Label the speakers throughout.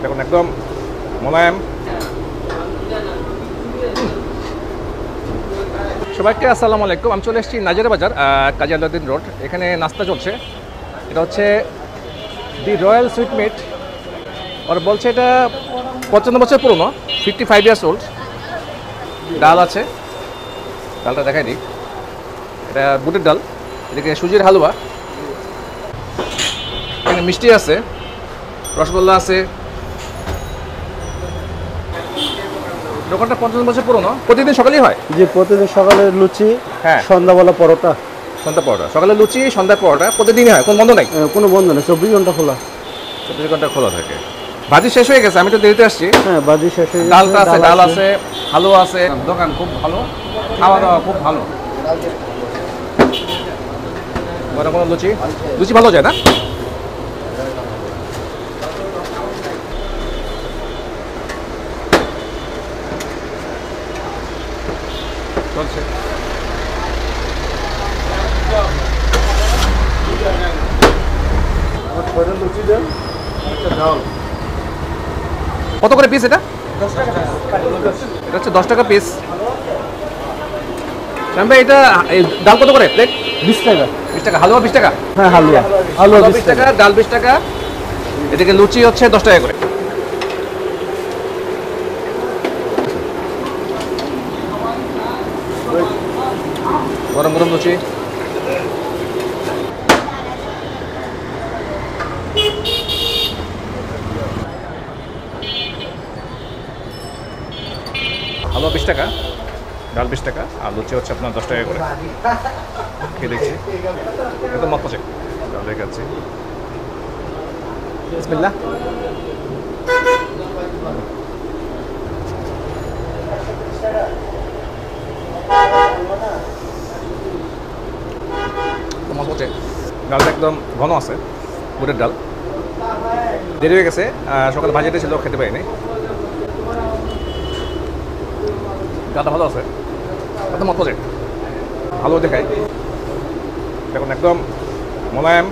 Speaker 1: দেখুন একদম মোলায়েম। সবাইকে আসসালামু আলাইকুম। আমি চলে এসেছি নাজিরা বাজার, কাজী আলাউদ্দিন রোড। এখানে নাস্তা চলছে। এটা হচ্ছে দি রয়্যাল সুইট মিট। ওরা বলছে এটা 55 বছর পুরনো, 55 ইয়ার্স ওল্ড। ডাল আছে, ডালটা দেখাই দিই। এটা বুটের ডাল, এদিকে সুজির হালুয়া, এখানে মিষ্টি আছে, রসগোল্লা আছে। দোকানটা 55 বছর পুরনো। প্রতিদিন সকালেই হয়?
Speaker 2: জি, প্রতিদিন সকালে লুচি,
Speaker 1: হ্যাঁ,
Speaker 2: সন্ধ্যাবেলা পরোটা।
Speaker 1: সন্ধ্যা পরোটা, সকালে লুচি, সন্ধ্যার পরোটা প্রতিদিনই হয়, কোনো বন্ধ নাই?
Speaker 2: কোনো বন্ধ নেই, 24 ঘন্টা খোলা।
Speaker 1: 24 ঘন্টা খোলা থাকে। ভাজি শেষ হয়ে গেছে, আমি তো দেরিতে আসছি।
Speaker 2: হ্যাঁ, ভাজি শেষ হয়ে গেছে।
Speaker 1: ডালটা আছে, ডাল আছে, হালুয়া আছে। দোকান খুব ভালো, খাওয়া দাওয়া খুব ভালো। গরম গরম লুচি, লুচি ভালো যায় না? চলছে। কত করে পিস এটা? এটা হচ্ছে 10 টাকা পিস। ভাই এটা ডাল কত করে প্লেট?
Speaker 2: 20 টাকা।
Speaker 1: 20 টাকা। হালুয়া 20 টাকা?
Speaker 2: হ্যাঁ, হালুয়া
Speaker 1: 20 টাকা, ডাল 20 টাকা। এদিকে লুচি হচ্ছে 10 টাকা করে। গরম গরম লুচি। হালুয়া 20 টাকা, ডাল 20 টাকা, আর লুচি হচ্ছে আপনার 10 টাকা করে। খেয়ে দেখছি, একদম মত পচে। ডাল দেখাচ্ছি, বিসমিল্লাহ। মত পচে। ডালটা একদম ঘন আছে, বুটের ডাল। দেরি হয়ে গেছে, সকালে ভাজিটা ছিল, খেতে পারিনি। ডালটা ভালো আছে, একদম মত পচে। ভালো দেখায়, দেখুন একদম মোলায়েম।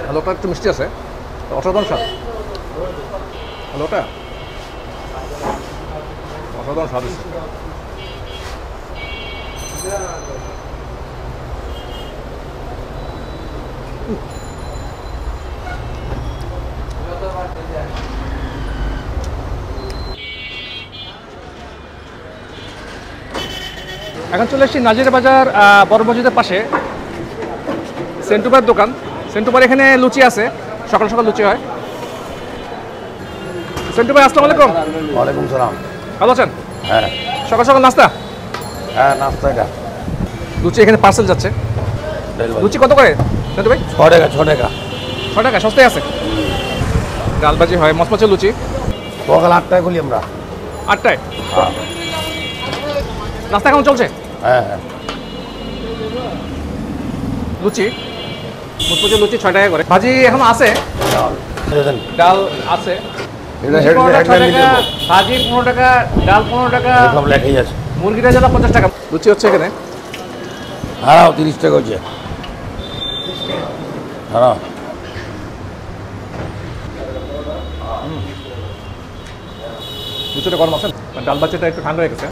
Speaker 1: হালুয়াটা একটু মিষ্টি আছে, অসাধারণ স্বাদ। হালুয়াটা অসাধারণ স্বাদ আছে। এখন চলে এসেছি নাজিরা বাজার, বড় মসজিদের পাশে সেন্টুবার দোকান। সেন্টুবার এখানে লুচি আছে, সকাল সকাল লুচি হয়। সেন্টু ভাই আসসালামু আলাইকুম।
Speaker 2: ওয়ালাইকুম সালাম।
Speaker 1: ভালো আছেন?
Speaker 2: হ্যাঁ।
Speaker 1: সকাল সকাল নাস্তা?
Speaker 2: হ্যাঁ, নাস্তা এটা।
Speaker 1: লুচি এখানে পার্সেল যাচ্ছে। লুচি কত করে সেন্টু ভাই?
Speaker 2: 6 টাকা। 6 টাকা।
Speaker 1: 6 টাকা, সস্তায় আছে। ডাল ভাজি হয়, মচমচে লুচি।
Speaker 2: সকাল 8টায় খুলি আমরা।
Speaker 1: 8টায়?
Speaker 2: হ্যাঁ।
Speaker 1: নাস্তা কেমন চলছে?
Speaker 2: হ্যাঁ হ্যাঁ।
Speaker 1: লুচি, মচমচে লুচি 6 টাকা করে। ভাজি এখন আছে, ডাল আছে। ভাজি 15 টাকা, ডাল 15 টাকা,
Speaker 2: সব লেখাই আছে।
Speaker 1: মুরগিটা যেটা 50 টাকা। লুচি হচ্ছে এখানে।
Speaker 2: হারাও 30 টাকা হচ্ছে। হারাও।
Speaker 1: লুচিটা গরম আছে, ডাল ভাজিটা একটু ঠান্ডা হয়ে গেছে।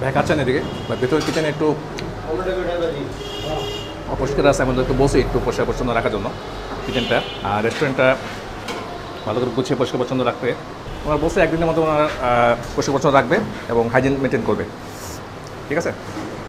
Speaker 1: ভাই খাচ্ছেন এদিকে, ভেতরের কিচেনে একটু অপরিষ্কার আছে, আমাদের একটু বসে একটু পরিষ্কার পরিচ্ছন্ন রাখার জন্য কিচেনটা। আর রেস্টুরেন্টটা ভালো করে গুছিয়ে পরিষ্কার পরিচ্ছন্ন রাখবে। ওনার বসে একদিনের মতো ওনার পরিষ্কার পরিচ্ছন্ন রাখবে এবং হাইজিন মেনটেন করবে। ঠিক আছে।